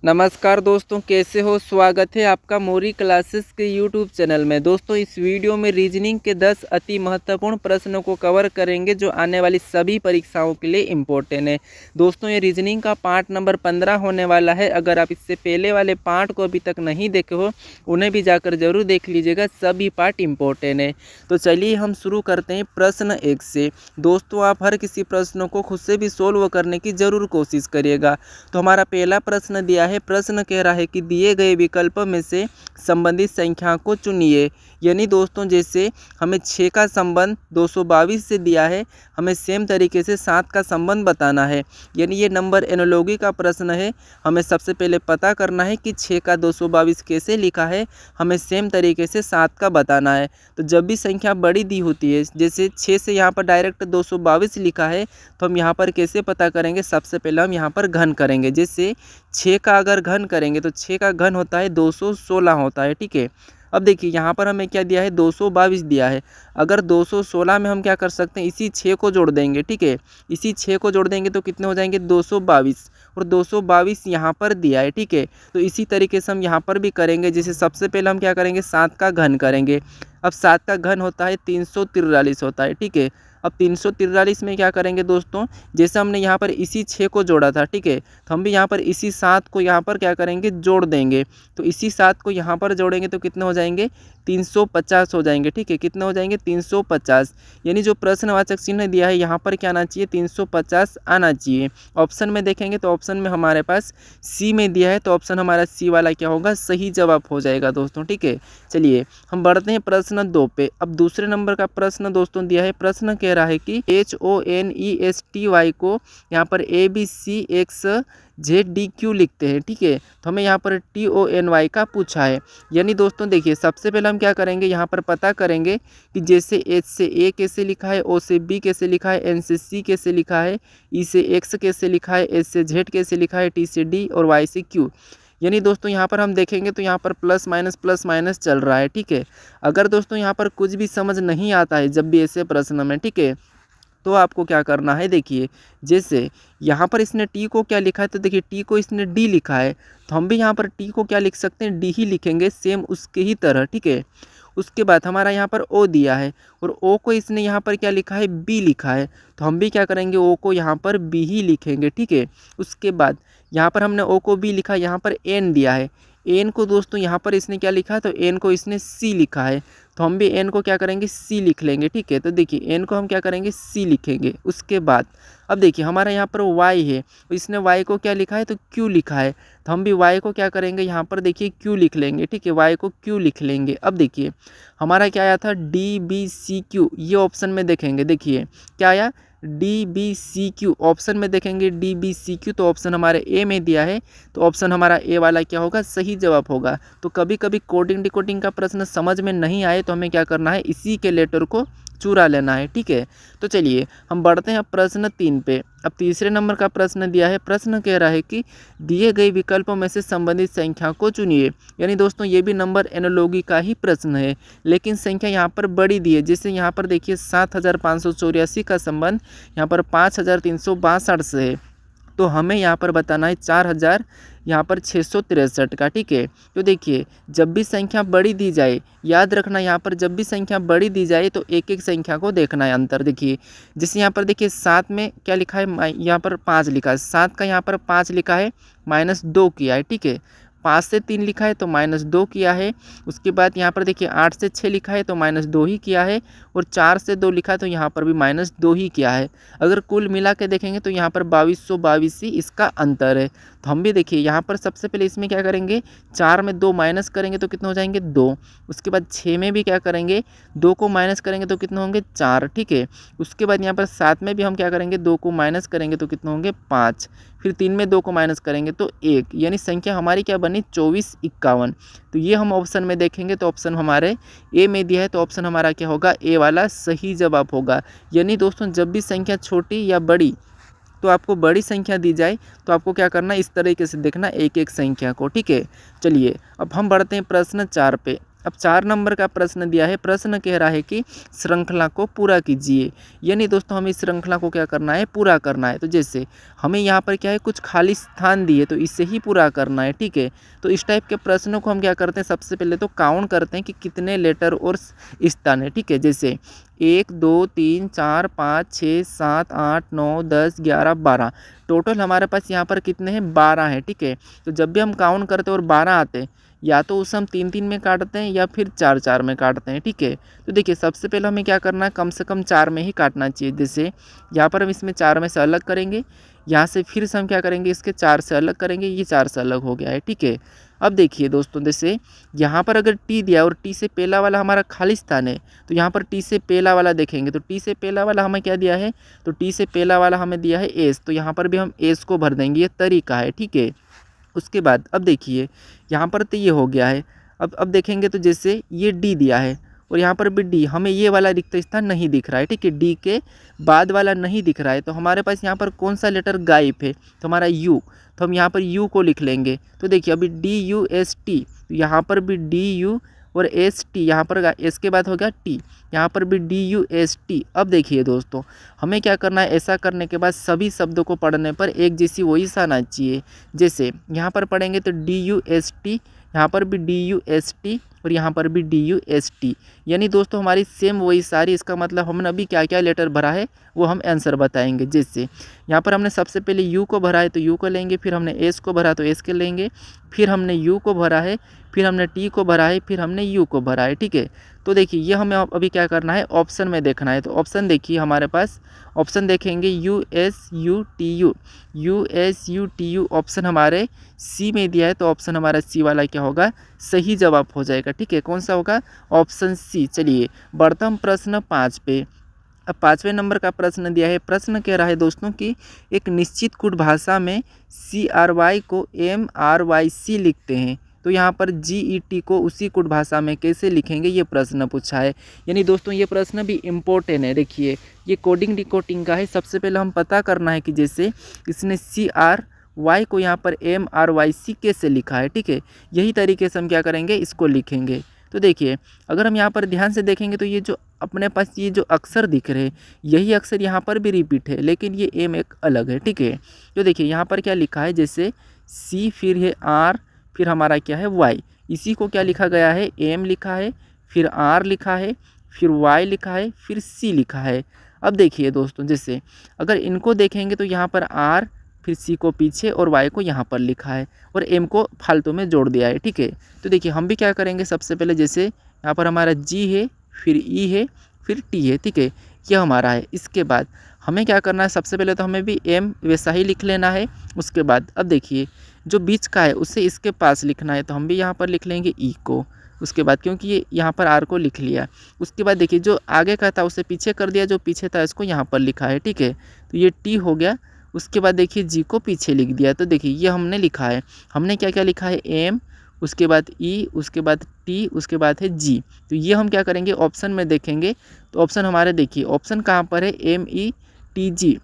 नमस्कार दोस्तों, कैसे हो। स्वागत है आपका मोरी क्लासेस के यूट्यूब चैनल में। दोस्तों, इस वीडियो में रीजनिंग के 10 अति महत्वपूर्ण प्रश्नों को कवर करेंगे जो आने वाली सभी परीक्षाओं के लिए इम्पोर्टेंट है। दोस्तों, ये रीजनिंग का पार्ट नंबर 15 होने वाला है। अगर आप इससे पहले वाले पार्ट को अभी तक नहीं देखे हो, उन्हें भी जाकर जरूर देख लीजिएगा, सभी पार्ट इम्पोर्टेंट है। तो चलिए हम शुरू करते हैं प्रश्न 1 से। दोस्तों, आप हर किसी प्रश्नों को खुद से भी सोल्व करने की जरूर कोशिश करिएगा। तो हमारा पहला प्रश्न दिया है। प्रश्न कह रहा है कि दिए गए विकल्प में से संबंधित संख्या को चुनिए। यानी दोस्तों, जैसे हमें 6 का संबंध 222 से दिया है, हमें सेम तरीके से 7 का संबंध बताना है। यानी ये नंबर एनालॉजी का प्रश्न है। हमें सबसे पहले पता करना है कि 6 का 222 कैसे लिखा है, हमें सेम तरीके से 7 का बताना है। तो जब भी संख्या बड़ी दी होती है, जैसे 6 से यहाँ पर डायरेक्ट 222 लिखा है, तो हम यहाँ पर कैसे पता करेंगे। सबसे पहले हम यहाँ पर घन करेंगे। जैसे 6 का अगर घन करेंगे तो 6 का घन होता है 216 होता है। ठीक है, अब देखिए यहाँ पर हमें क्या दिया है, 222 दिया है। अगर 216 में हम क्या कर सकते हैं, इसी 6 को जोड़ देंगे। ठीक है, इसी 6 को जोड़ देंगे तो कितने हो जाएंगे, 222। और 222 यहाँ पर दिया है। ठीक है, तो इसी तरीके से हम यहाँ पर भी करेंगे। जैसे सबसे पहले हम क्या करेंगे, 7 का घन करेंगे। अब 7 का घन होता है 343 होता है। ठीक है, अब 343 में क्या करेंगे दोस्तों, जैसे हमने यहाँ पर इसी 6 को जोड़ा था। ठीक है, तो हम भी यहाँ पर इसी 7 को यहाँ पर क्या करेंगे, जोड़ देंगे। तो इसी 7 को यहाँ पर जोड़ेंगे तो कितने हो जाएंगे, 350 हो जाएंगे। ठीक है, कितने हो जाएंगे, 350। यानी जो प्रश्नवाचक चिन्ह दिया है यहाँ पर क्या आना चाहिए, 350 आना चाहिए। ऑप्शन में देखेंगे तो ऑप्शन में हमारे पास सी में दिया है, तो ऑप्शन हमारा सी वाला क्या होगा, सही जवाब हो जाएगा दोस्तों। ठीक है, चलिए हम बढ़ते हैं प्रश्न 2 पे। अब दूसरे नंबर का प्रश्न दोस्तों दिया है। प्रश्न कह रहा है कि HONESTY को यहाँ पर ABCXZDQ लिखते हैं। ठीक है, तो हमें यहाँ पर TONY का पूछा है। यानी दोस्तों देखिए, सबसे पहले हम क्या करेंगे, यहाँ पर पता करेंगे कि जैसे H से A कैसे लिखा है, O से B कैसे लिखा है, N से C कैसे लिखा है, E से X कैसे लिखा है, S से Z कैसे लिखा है, T से D और Y से Q। यानी दोस्तों यहाँ पर हम देखेंगे तो यहाँ पर प्लस माइनस चल रहा है। ठीक है, अगर दोस्तों यहाँ पर कुछ भी समझ नहीं आता है जब भी ऐसे प्रश्न में, ठीक है, तो आपको क्या करना है, देखिए जैसे यहाँ पर इसने टी को क्या लिखा है, तो देखिए टी को इसने डी लिखा है, तो हम भी यहाँ पर टी को क्या लिख सकते हैं, डी ही लिखेंगे, सेम उसके ही तरह। ठीक है, उसके बाद हमारा यहाँ पर ओ दिया है और ओ को इसने यहाँ पर क्या लिखा है, बी लिखा है, तो हम भी क्या करेंगे, ओ को यहाँ पर बी ही लिखेंगे। ठीक है, उसके बाद यहाँ पर हमने ओ को बी लिखा, यहाँ पर एन दिया है, एन को दोस्तों यहाँ पर इसने क्या लिखा है, तो एन को इसने सी लिखा है, तो हम भी एन को क्या करेंगे, सी लिख लेंगे। ठीक है, तो देखिए एन को हम क्या करेंगे, सी लिखेंगे। उसके बाद अब देखिए हमारा यहाँ पर वाई है, तो इसने वाई को क्या लिखा है, तो क्यू लिखा है, तो हम भी वाई को क्या करेंगे, यहाँ पर देखिए क्यू लिख लेंगे। ठीक है, वाई को क्यू लिख लेंगे। अब देखिए हमारा क्या आया था, DBCQ, ये ऑप्शन में देखेंगे, देखिए क्या आया, DBCQ। ऑप्शन में देखेंगे DBCQ, तो ऑप्शन हमारे ए में दिया है, तो ऑप्शन हमारा ए वाला क्या होगा, सही जवाब होगा। तो कभी कभी कोडिंग डिकोडिंग का प्रश्न समझ में नहीं आए तो हमें क्या करना है, इसी के लेटर को चुरा लेना है। ठीक है, तो चलिए हम बढ़ते हैं प्रश्न 3 पे। अब तीसरे नंबर का प्रश्न दिया है। प्रश्न कह रहा है कि दिए गए विकल्पों में से संबंधित संख्या को चुनिए। यानी दोस्तों ये भी नंबर एनालॉजी का ही प्रश्न है, लेकिन संख्या यहाँ पर बड़ी दी है। जैसे यहाँ पर देखिए 7584 का संबंध यहाँ पर 5362 से है, तो हमें यहाँ पर बताना है 4000 यहाँ पर 663 का। ठीक है, तो देखिए जब भी संख्या बड़ी दी जाए, याद रखना यहाँ पर जब भी संख्या बड़ी दी जाए तो एक एक संख्या को देखना है अंतर। देखिए जैसे यहाँ पर देखिए 7 में क्या लिखा है, यहाँ पर 5 लिखा है, 7 का यहाँ पर 5 लिखा है, -2 किया है। ठीक है, 5 से 3 लिखा है तो -2 किया है। उसके बाद यहाँ पर देखिए 8 से 6 लिखा है तो -2 ही किया है, और 4 से 2 लिखा है तो यहाँ पर भी -2 ही किया है। अगर कुल मिला के देखेंगे तो यहाँ पर 2222 ही इसका अंतर है। तो हम भी देखिए यहाँ पर सबसे पहले इसमें क्या करेंगे, 4 में 2 माइनस करेंगे तो कितने हो जाएंगे, 2। उसके बाद 6 में भी क्या करेंगे, 2 को माइनस करेंगे तो कितने होंगे, 4। ठीक है, उसके बाद यहाँ पर 7 में भी हम क्या करेंगे, 2 को माइनस करेंगे तो कितने होंगे, 5। फिर 3 में 2 को माइनस करेंगे तो 1, यानी संख्या हमारी क्या बनी, 2451। तो ये हम ऑप्शन में देखेंगे तो ऑप्शन हमारे ए में दिया है, तो ऑप्शन हमारा क्या होगा, ए वाला सही जवाब होगा। यानी दोस्तों जब भी संख्या छोटी या बड़ी, तो आपको बड़ी संख्या दी जाए तो आपको क्या करना है, इस तरीके से देखना एक एक संख्या को। ठीक है, चलिए अब हम बढ़ते हैं प्रश्न 4 पे। अब 4 नंबर का प्रश्न दिया है, प्रश्न कह रहा है कि श्रृंखला को पूरा कीजिए, यानी दोस्तों हमें इस श्रृंखला को क्या करना है, पूरा करना है। तो जैसे हमें यहाँ पर क्या है, कुछ खाली स्थान दिए तो इससे ही पूरा करना है, ठीक है। तो इस टाइप के प्रश्नों को हम क्या करते हैं, सबसे पहले तो काउंट करते हैं कि कितने लेटर और स्थान है, ठीक है। जैसे 1 2 3 4 5 6 7 8 9 10 11 12, टोटल हमारे पास यहाँ पर कितने हैं, 12 है, ठीक है। तो जब भी हम काउंट करते हैं और 12 आते हैं, या तो उसे हम 3-3 में काटते हैं या फिर 4-4 में काटते हैं, ठीक है। तो देखिए सबसे पहले हमें क्या करना है, कम से कम 4 में ही काटना चाहिए। जैसे यहाँ पर हम इसमें 4 में से अलग करेंगे, यहाँ से फिर से हम क्या करेंगे, इसके 4 से अलग करेंगे, ये 4 से अलग हो गया है, ठीक है। अब देखिए दोस्तों, जैसे यहाँ पर अगर टी दिया और टी से पहला वाला हमारा खाली स्थान है, तो यहाँ पर टी से पहला वाला देखेंगे तो टी से पहला वाला हमें क्या दिया है, तो टी से पहला वाला हमें दिया है एस, तो यहाँ पर भी हम एस को भर देंगे, ये तरीका है, ठीक है। उसके बाद अब देखिए यहाँ पर तो ये हो गया है। अब देखेंगे तो जैसे ये डी दिया है और यहाँ पर भी डी, हमें ये वाला रिक्त स्थान नहीं दिख रहा है, ठीक है। डी के बाद वाला नहीं दिख रहा है, तो हमारे पास यहाँ पर कौन सा लेटर गायब है, तो हमारा यू, तो हम यहाँ पर यू को लिख लेंगे। तो देखिए अभी डी यू एस टी, तो यहाँ पर भी डी यू और एस टी, यहाँ पर एस के बाद हो गया टी, यहाँ पर भी डी यू एस टी। अब देखिए दोस्तों हमें क्या करना है, ऐसा करने के बाद सभी शब्दों को पढ़ने पर एक जैसी वही सा आना चाहिए। जैसे यहाँ पर पढ़ेंगे तो डी यू एस टी, यहाँ पर भी डी यू एस टी और यहाँ पर भी डी यू एस टी, यानी दोस्तों हमारी सेम वही सारी। इसका मतलब हमने अभी क्या क्या लेटर भरा है वो हम आंसर बताएंगे। जैसे यहाँ पर हमने सबसे पहले यू को भरा है तो यू को लेंगे, फिर हमने एस को भरा तो एस के लेंगे, फिर हमने यू को भरा है, फिर हमने टी को भरा है, फिर हमने यू को भरा है, ठीक है। तो देखिए ये हमें अभी क्या करना है, ऑप्शन में देखना है। तो ऑप्शन देखिए हमारे पास, ऑप्शन देखेंगे U S U T U, U S U T U option हमारे सी में दिया है, तो ऑप्शन हमारा सी वाला क्या होगा, सही जवाब हो जाएगा, ठीक है। कौन सा होगा, ऑप्शन सी। चलिए बढ़ता हम प्रश्न 5 पे। अब 5वें नंबर का प्रश्न दिया है, प्रश्न कह रहा है दोस्तों कि एक निश्चित कूट भाषा में CRY को MRYC लिखते हैं, तो यहाँ पर GET को उसी कूट भाषा में कैसे लिखेंगे, ये प्रश्न पूछा है। यानी दोस्तों ये प्रश्न भी इम्पोर्टेंट है। देखिए ये कोडिंग डिकोडिंग का है। सबसे पहले हम पता करना है कि जैसे इसने CRY को यहाँ पर MRYC कैसे लिखा है, ठीक है। यही तरीके से हम क्या करेंगे, इसको लिखेंगे। तो देखिए अगर हम यहाँ पर ध्यान से देखेंगे तो ये जो अपने पास ये जो अक्षर दिख रहे हैं, यही अक्षर यहाँ पर भी रिपीट है, लेकिन ये एम एक अलग है, ठीक है। तो देखिए यहाँ पर क्या लिखा है, जैसे सी, फिर है आर, फिर हमारा क्या है वाई, इसी को क्या लिखा गया है, एम लिखा है, फिर आर लिखा है, फिर वाई लिखा है, फिर सी लिखा है। अब देखिए दोस्तों जैसे अगर इनको देखेंगे तो यहाँ पर आर, फिर सी को पीछे और वाई को यहाँ पर लिखा है और एम को फालतू में जोड़ दिया है, ठीक है। तो देखिए हम भी क्या करेंगे, सबसे पहले जैसे यहाँ पर हमारा जी है, फिर ई है, फिर टी है, ठीक है, ये हमारा है। इसके बाद हमें क्या करना है, सबसे पहले तो हमें भी एम वैसा ही लिख लेना है। उसके बाद अब देखिए जो बीच का है उसे इसके पास लिखना है, तो हम भी यहाँ पर लिख लेंगे ई को। उसके बाद क्योंकि ये यहाँ पर आर को लिख लिया, उसके बाद देखिए जो आगे का था उसे पीछे कर दिया, जो पीछे था इसको यहाँ पर लिखा है, ठीक है। तो ये टी हो गया। उसके बाद देखिए जी को पीछे लिख दिया, तो देखिए ये हमने लिखा है। हमने क्या क्या लिखा है, एम, उसके बाद ई, उसके बाद टी, उसके बाद है जी। तो ये हम क्या करेंगे, ऑप्शन में देखेंगे तो ऑप्शन हमारे देखिए ऑप्शन कहाँ पर है, METG,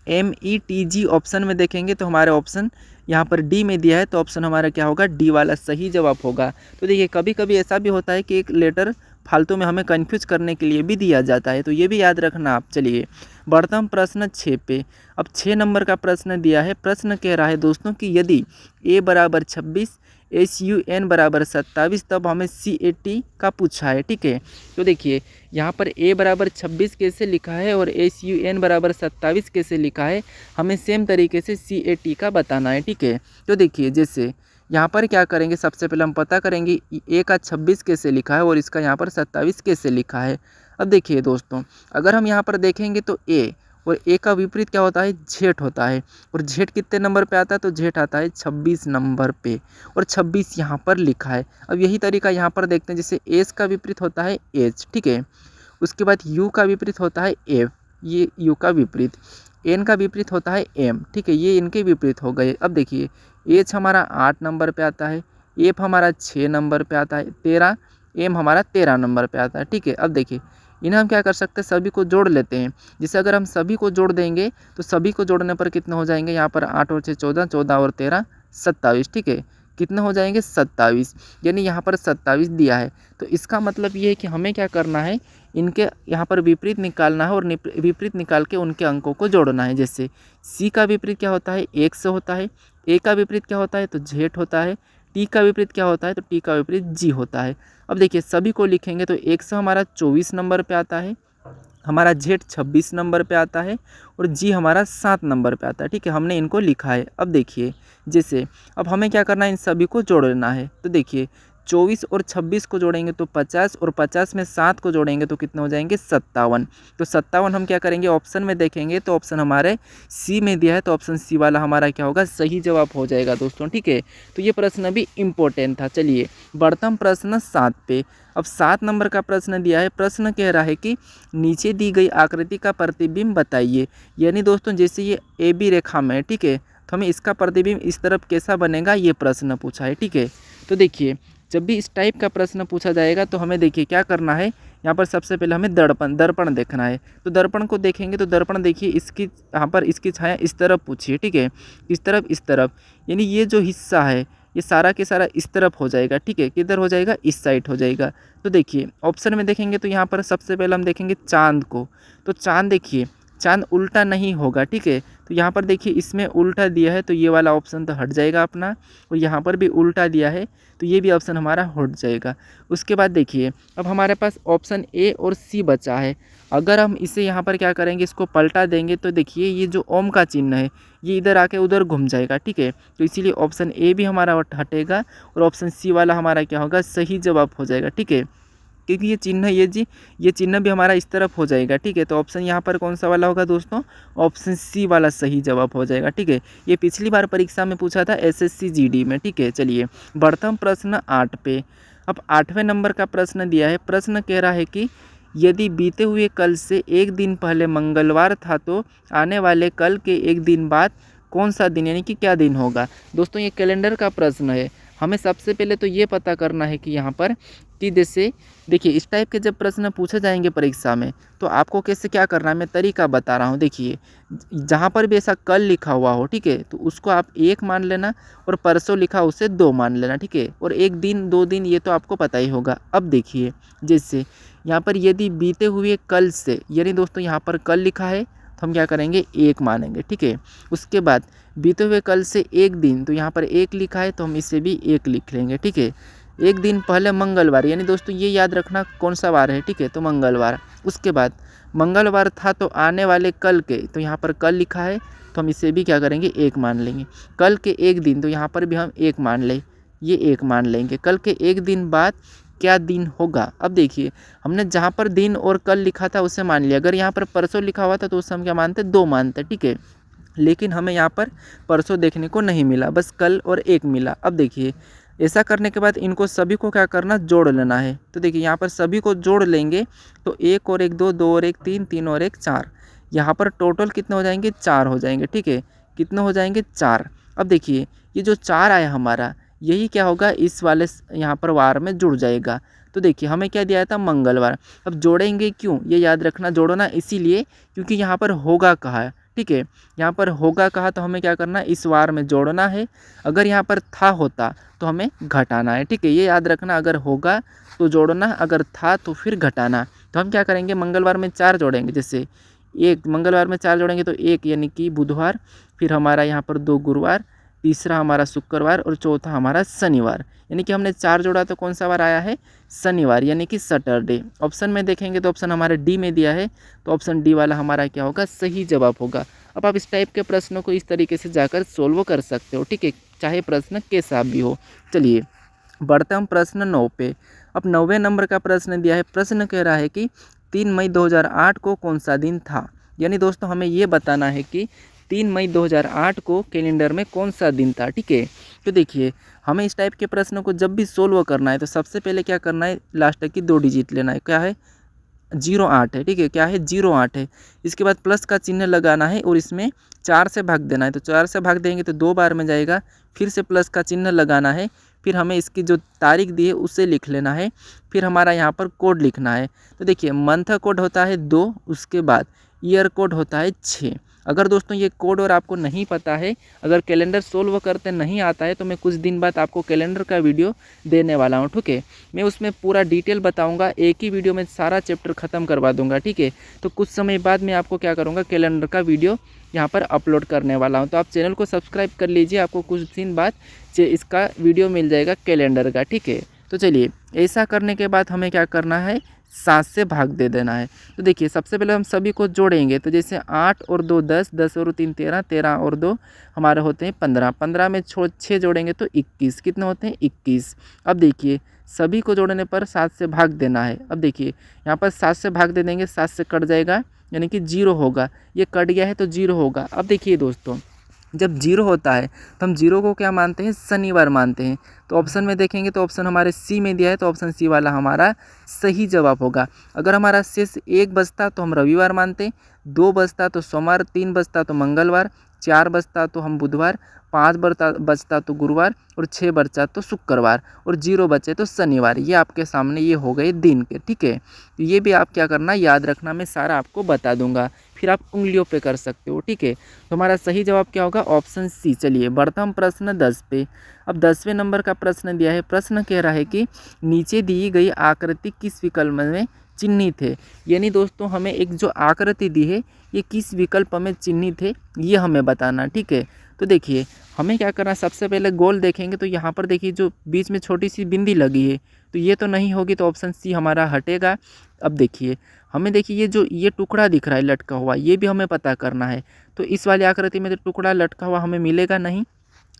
METG ऑप्शन में देखेंगे तो हमारे ऑप्शन यहाँ पर डी में दिया है, तो ऑप्शन हमारा क्या होगा, डी वाला सही जवाब होगा। तो देखिए कभी कभी ऐसा भी होता है कि एक लेटर फालतू में हमें कंफ्यूज करने के लिए भी दिया जाता है, तो ये भी याद रखना आप। चलिए बढ़ता हम प्रश्न 6 पे। अब 6 नंबर का प्रश्न दिया है, प्रश्न कह रहा है दोस्तों कि यदि A बराबर 26, SUN बराबर 27, तब हमें CAT का पूछा है, ठीक है। तो देखिए यहाँ पर A बराबर 26 कैसे लिखा है और SUN बराबर 27 कैसे लिखा है, हमें सेम तरीके से CAT का बताना है, ठीक है। तो देखिए जैसे यहाँ पर क्या करेंगे, सबसे पहले हम पता करेंगे A का 26 कैसे लिखा है और इसका यहाँ पर 27 कैसे लिखा है। अब देखिए दोस्तों अगर हम यहाँ पर देखेंगे तो A और A का विपरीत क्या होता है, जेठ होता है, और जेठ कितने नंबर पे आता है, तो जेठ आता है 26 नंबर पे, और 26 यहाँ पर लिखा है। अब यही तरीका यहाँ पर देखते हैं, जैसे एस का विपरीत होता है एच, ठीक है। उसके बाद यू का विपरीत होता है एफ, ये यू का विपरीत, एन का विपरीत होता है एम, ठीक है, ये इनके विपरीत हो गए। अब देखिए एच हमारा 8 नंबर पे आता है, एफ हमारा 6 नंबर पे आता है, 13, एम हमारा 13 नंबर पे आता है, ठीक है। अब देखिए इन्हें हम क्या कर सकते हैं, सभी को जोड़ लेते हैं। जैसे अगर हम सभी को जोड़ देंगे तो सभी को जोड़ने पर कितने हो जाएंगे, यहाँ पर 8 और 6 14, 14 और 13 27, ठीक है। कितना हो जाएंगे 27, यानी यहाँ पर 27 दिया है। तो इसका मतलब ये है कि हमें क्या करना है, इनके यहाँ पर विपरीत निकालना है और विपरीत निकाल के उनके अंकों को जोड़ना है। जैसे सी का विपरीत क्या होता है, 1 से होता है, ए का विपरीत क्या होता है तो जेड होता है, टी का विपरीत क्या होता है तो टी का विपरीत जी होता है। अब देखिए सभी को लिखेंगे तो 1 से हमारा 24 नंबर पे आता है, हमारा जेड 26 नंबर पे आता है और जी हमारा 7 नंबर पे आता है। ठीक है, हमने इनको लिखा है। अब देखिए जैसे अब हमें क्या करना है, इन सभी को जोड़ना है। तो देखिए 24 और 26 को जोड़ेंगे तो 50 और 50 में 7 को जोड़ेंगे तो कितने हो जाएंगे 57। तो 57 हम क्या करेंगे, ऑप्शन में देखेंगे तो ऑप्शन हमारे सी में दिया है, तो ऑप्शन सी वाला हमारा क्या होगा, सही जवाब हो जाएगा दोस्तों। ठीक है, तो ये प्रश्न भी इम्पोर्टेंट था। चलिए बढ़ता हम प्रश्न 7 पे। अब 7 नंबर का प्रश्न दिया है, प्रश्न कह रहा है कि नीचे दी गई आकृति का प्रतिबिंब बताइए। यानी दोस्तों जैसे ये ए बी रेखा में, ठीक है, तो हमें इसका प्रतिबिंब इस तरफ कैसा बनेगा, ये प्रश्न पूछा है। ठीक है, तो देखिए जब भी इस टाइप का प्रश्न पूछा जाएगा तो हमें देखिए क्या करना है, यहाँ पर सबसे पहले हमें दर्पण देखना है। तो दर्पण को देखेंगे तो दर्पण देखिए इसकी यहाँ पर इसकी छाया इस तरफ पूछिए। ठीक है, इस तरफ, यानी ये जो हिस्सा है ये सारा के सारा इस तरफ हो जाएगा। ठीक है, किधर हो जाएगा, इस साइड हो जाएगा। तो देखिए ऑप्शन में देखेंगे तो यहाँ पर सबसे पहले हम देखेंगे चांद को। तो चांद देखिए चांद उल्टा नहीं होगा। ठीक है, तो यहाँ पर देखिए इसमें उल्टा दिया है तो ये वाला ऑप्शन तो हट जाएगा अपना, और यहाँ पर भी उल्टा दिया है तो ये भी ऑप्शन हमारा हट जाएगा। उसके बाद देखिए अब हमारे पास ऑप्शन ए और सी बचा है। अगर हम इसे यहाँ पर क्या करेंगे, इसको पलटा देंगे तो देखिए ये जो ओम का चिन्ह है ये इधर आके उधर घूम जाएगा। ठीक है, तो इसीलिए ऑप्शन ए भी हमारा हटेगा और ऑप्शन सी वाला हमारा क्या होगा, सही जवाब हो जाएगा। ठीक है, क्योंकि ये चिन्ह ये चिन्ह भी हमारा इस तरफ हो जाएगा। ठीक है, तो ऑप्शन यहाँ पर कौन सा वाला होगा दोस्तों, ऑप्शन सी वाला सही जवाब हो जाएगा। ठीक है, ये पिछली बार परीक्षा में पूछा था एसएससी जीडी में। ठीक है, चलिए बढ़ता हूँ प्रश्न 8 पे। अब 8वें नंबर का प्रश्न दिया है, प्रश्न कह रहा है कि यदि बीते हुए कल से एक दिन पहले मंगलवार था तो आने वाले कल के एक दिन बाद कौन सा दिन यानी कि क्या दिन होगा। दोस्तों ये कैलेंडर का प्रश्न है। हमें सबसे पहले तो ये पता करना है कि यहाँ पर कि जैसे देखिए इस टाइप के जब प्रश्न पूछे जाएंगे परीक्षा में तो आपको कैसे क्या करना है, मैं तरीका बता रहा हूँ। देखिए जहाँ पर भी ऐसा कल लिखा हुआ हो, ठीक है, तो उसको आप 1 मान लेना और परसों लिखा उसे 2 मान लेना। ठीक है, और 1 दिन 2 दिन ये तो आपको पता ही होगा। अब देखिए जैसे यहाँ पर यदि बीते हुए कल से, यानी दोस्तों यहाँ पर कल लिखा है तो हम क्या करेंगे 1 मानेंगे। ठीक है, उसके बाद बीते हुए कल से एक दिन, तो यहाँ पर 1 लिखा है तो हम इसे भी 1 लिख लेंगे। ठीक है, एक दिन पहले मंगलवार, यानी दोस्तों ये याद रखना कौन सा वार है। ठीक है, तो मंगलवार। उसके बाद मंगलवार था तो आने वाले कल के, तो यहाँ पर कल लिखा है तो हम इसे भी क्या करेंगे 1 मान लेंगे। कल के एक दिन, तो यहाँ पर भी हम 1 मान लें, ये 1 मान लेंगे। कल के एक दिन बाद क्या दिन होगा। अब देखिए हमने जहाँ पर दिन और कल लिखा था उसे मान लिया। अगर यहाँ पर परसों लिखा हुआ था तो उसे हम क्या मानते, 2 मानते। ठीक है, लेकिन हमें यहाँ पर परसों देखने को नहीं मिला, बस कल और 1 मिला। अब देखिए ऐसा करने के बाद इनको सभी को क्या करना, जोड़ लेना है। तो देखिए यहाँ पर सभी को जोड़ लेंगे तो 1 और 1 2, 2 और 1 3, 3 और 1 4, यहाँ पर टोटल कितने हो जाएंगे, 4 हो जाएंगे। ठीक है, कितने हो जाएंगे 4। अब देखिए ये जो 4 आया हमारा, यही क्या होगा इस वाले यहाँ पर वार में जुड़ जाएगा। तो देखिए हमें क्या दिया था, मंगलवार। अब जोड़ेंगे क्यों, ये याद रखना, जोड़ना इसीलिए क्योंकि यहाँ पर होगा कहा है। ठीक है, यहाँ पर होगा कहा तो हमें क्या करना है, इस वार में जोड़ना है। अगर यहाँ पर था होता तो हमें घटाना है। ठीक है, ये याद रखना, अगर होगा तो जोड़ना, अगर था तो फिर घटाना। तो हम क्या करेंगे, मंगलवार में 4 जोड़ेंगे। जैसे एक मंगलवार में 4 जोड़ेंगे तो 1 यानी कि बुधवार, फिर हमारा यहाँ पर 2 गुरुवार, तीसरा हमारा शुक्रवार और चौथा हमारा शनिवार। यानी कि हमने 4 जोड़ा तो कौन सा वार आया है, शनिवार, यानी कि सैटरडे। ऑप्शन में देखेंगे तो ऑप्शन हमारे डी में दिया है, तो ऑप्शन डी वाला हमारा क्या होगा, सही जवाब होगा। अब आप इस टाइप के प्रश्नों को इस तरीके से जाकर सोल्व कर सकते हो। ठीक है, चाहे प्रश्न कैसा भी हो। चलिए बढ़ते हम प्रश्न 9 पे। अब 9वें नंबर का प्रश्न दिया है, प्रश्न कह रहा है कि 3 मई 2008 को कौन सा दिन था। यानी दोस्तों हमें ये बताना है कि 3 मई 2008 को कैलेंडर में कौन सा दिन था। ठीक है, तो देखिए हमें इस टाइप के प्रश्नों को जब भी सोल्व करना है तो सबसे पहले क्या करना है, लास्ट तक की 2 डिजिट लेना है। क्या है, 08 है। ठीक है, क्या है, 08 है। इसके बाद प्लस का चिन्ह लगाना है और इसमें 4 से भाग देना है। तो 4 से भाग देंगे तो 2 बार में जाएगा, फिर से प्लस का चिन्ह लगाना है, फिर हमें इसकी जो तारीख दी है उसे लिख लेना है, फिर हमारा यहाँ पर कोड लिखना है। तो देखिए मंथ कोड होता है 2, उसके बाद ईयर कोड होता है 6। अगर दोस्तों ये कोड और आपको नहीं पता है, अगर कैलेंडर सोल्व करते नहीं आता है, तो मैं कुछ दिन बाद आपको कैलेंडर का वीडियो देने वाला हूँ, ठीक है। मैं उसमें पूरा डिटेल बताऊँगा, एक ही वीडियो में सारा चैप्टर ख़त्म करवा दूँगा, ठीक है। तो कुछ समय बाद मैं आपको क्या करूँगा, कैलेंडर का वीडियो यहाँ पर अपलोड करने वाला हूँ। तो आप चैनल को सब्सक्राइब कर लीजिए, आपको कुछ दिन बाद इसका वीडियो मिल जाएगा कैलेंडर का, ठीक है। तो चलिए, ऐसा करने के बाद हमें क्या करना है, 7 से भाग दे देना है। तो देखिए, सबसे पहले हम सभी को जोड़ेंगे। तो जैसे 8 और 2 10, 10 और 3 13, 13 और 2 हमारे होते हैं 15, 15 में 6 जोड़ेंगे तो 21, कितने होते हैं 21। अब देखिए, सभी को जोड़ने पर 7 से भाग देना है। अब देखिए, यहाँ पर 7 से भाग दे देंगे, 7 से कट जाएगा, यानी कि 0 होगा। ये कट गया है तो 0 होगा। अब देखिए दोस्तों, जब 0 होता है तो हम 0 को क्या मानते हैं, शनिवार मानते हैं। तो ऑप्शन में देखेंगे तो ऑप्शन हमारे सी में दिया है, तो ऑप्शन सी वाला हमारा सही जवाब होगा। अगर हमारा शेष 1 बचता तो हम रविवार मानते, 2 बचता तो सोमवार, 3 बचता तो मंगलवार, 4 बचता तो हम बुधवार, 5 बचता तो गुरुवार और 6 बचा तो शुक्रवार और 0 बचे तो शनिवार। ये आपके सामने ये हो गए दिन के, ठीक है। तो ये भी आप क्या करना, याद रखना, मैं सारा आपको बता दूंगा, फिर आप उंगलियों पे कर सकते हो, ठीक है। तो हमारा सही जवाब क्या होगा, ऑप्शन सी। चलिए बढ़ता हम प्रश्न 10 पे। अब 10वें नंबर का प्रश्न दिया है। प्रश्न कह रहा है कि नीचे दी गई आकृति किस विकल्प में चिन्हित है। यानी दोस्तों, हमें एक जो आकृति दी है ये किस विकल्प में चिन्हित है, ये हमें बताना, ठीक है। तो देखिए, हमें क्या करना है, सबसे पहले गोल देखेंगे तो यहाँ पर देखिए जो बीच में छोटी सी बिंदी लगी है, तो ये तो नहीं होगी, तो ऑप्शन सी हमारा हटेगा। अब देखिए, हमें देखिए ये जो ये टुकड़ा दिख रहा है लटका हुआ, ये भी हमें पता करना है। तो इस वाली आकृति में जो टुकड़ा लटका हुआ हमें मिलेगा नहीं,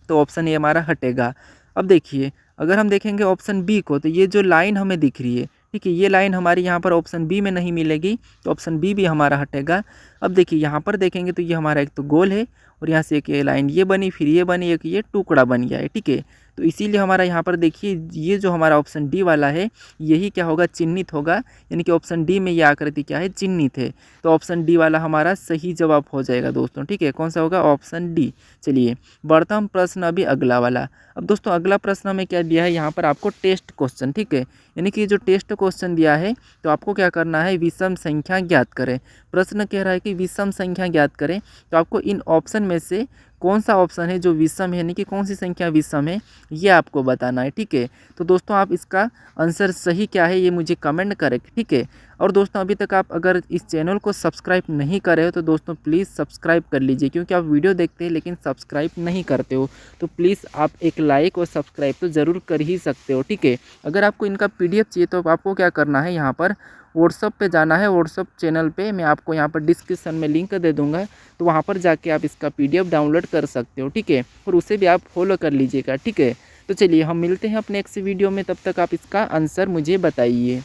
तो ऑप्शन ए हमारा हटेगा। अब देखिए, अगर हम देखेंगे ऑप्शन बी को, तो ये जो लाइन हमें दिख रही है, ठीक है, ये लाइन हमारी यहाँ पर ऑप्शन बी में नहीं मिलेगी, तो ऑप्शन बी भी हमारा हटेगा। अब देखिए, यहाँ पर देखेंगे तो ये हमारा एक तो गोल है और यहाँ से एक ये लाइन ये बनी, फिर ये बनी, एक ये टुकड़ा बन गया है, ठीक है। तो इसीलिए हमारा यहाँ पर देखिए ये जो हमारा ऑप्शन डी वाला है, यही क्या होगा, चिन्हित होगा। यानी कि ऑप्शन डी में ये आकृति क्या है, चिन्हित है। तो ऑप्शन डी वाला हमारा सही जवाब हो जाएगा दोस्तों, ठीक है। कौन सा होगा, ऑप्शन डी। चलिए बढ़ता हम प्रश्न अभी अगला वाला। अब दोस्तों, अगला प्रश्न में क्या दिया है, यहाँ पर आपको टेस्ट क्वेश्चन, ठीक है। यानी कि जो टेस्ट क्वेश्चन दिया है, तो आपको क्या करना है, विषम संख्या ज्ञात करें। प्रश्न कह रहा है कि विषम संख्या ज्ञात करें, तो आपको इन ऑप्शन में से कौन सा ऑप्शन है जो विषम है, यानी कि कौन सी संख्या विषम है, ये आपको बताना है, ठीक है। तो दोस्तों, आप इसका आंसर सही क्या है ये मुझे कमेंट करें, ठीक है। और दोस्तों, अभी तक आप अगर इस चैनल को सब्सक्राइब नहीं करे हो, तो दोस्तों प्लीज़ सब्सक्राइब कर लीजिए, क्योंकि आप वीडियो देखते हैं लेकिन सब्सक्राइब नहीं करते हो। तो प्लीज़ आप एक लाइक और सब्सक्राइब तो ज़रूर कर ही सकते हो, ठीक है। अगर आपको इनका PDF चाहिए तो आपको क्या करना है, यहाँ पर व्हाट्सअप पे जाना है। व्हाट्सअप चैनल पे मैं आपको यहाँ पर डिस्क्रिप्शन में लिंक दे दूँगा, तो वहाँ पर जाके आप इसका PDF डाउनलोड कर सकते हो, ठीक है। और उसे भी आप फॉलो कर लीजिएगा, ठीक है। तो चलिए हम मिलते हैं अपने नेक्स्ट वीडियो में, तब तक आप इसका आंसर मुझे बताइए।